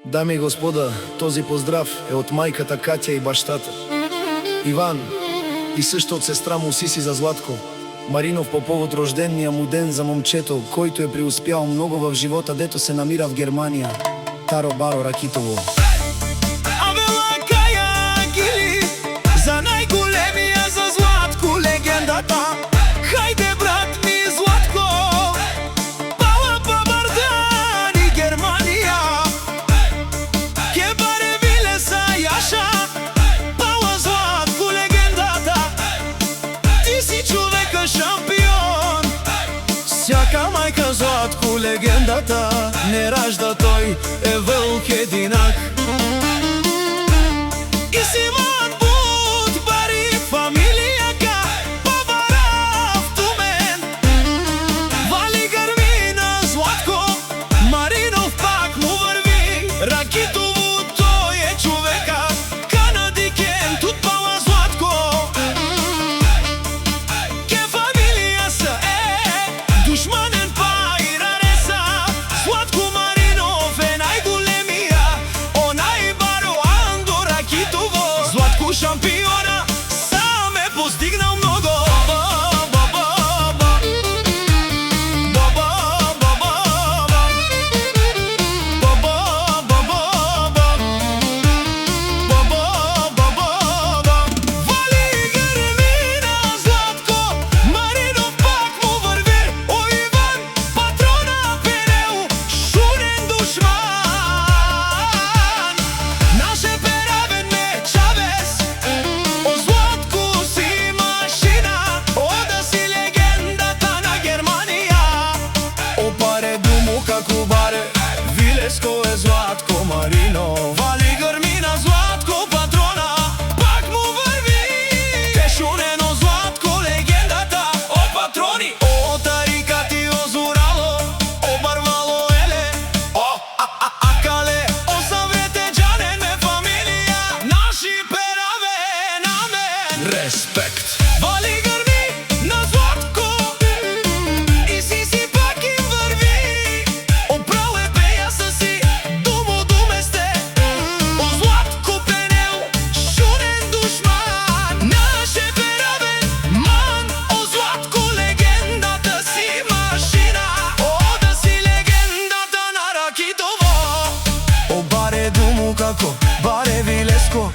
Дами и господа, този поздрав е от майката Катя и бащата Иван и също от сестра му Сиси за Златко Маринов по повод рождения му ден за момчето, който е преуспял много в живота, дето се намира в Германия. Таро Баро Ракитово. За най-големия, за Златко, легендата. Хайде, брат ми, Златко, пала бабардан и Германия. Ке баре виле са Яша, пала Златко, легендата. Ти си човека шампион. Всяка майка Златко, легендата. Не ражда, той е вълк единак. И си Ракитово, той е човека, канадикен, тут пала Златко. Ке фамилия са душманен па и рареса. Златко Маринов е най-големия, онай Баро Андо Ракитово. Златко шампиона сам е постигнал много. Вилеско е Златко Маринов. Вали гърмина Златко патрона, пак му върви. Тешунено Златко, легендата. О, патрони! О, тарика ти озорало, обарвало еле. О, акале, о, съвете джанен ме фамилия. Наши пераве на мен. Респект. Вали гърми на Златко и Сиси пак им върви. Како баре Вилеско,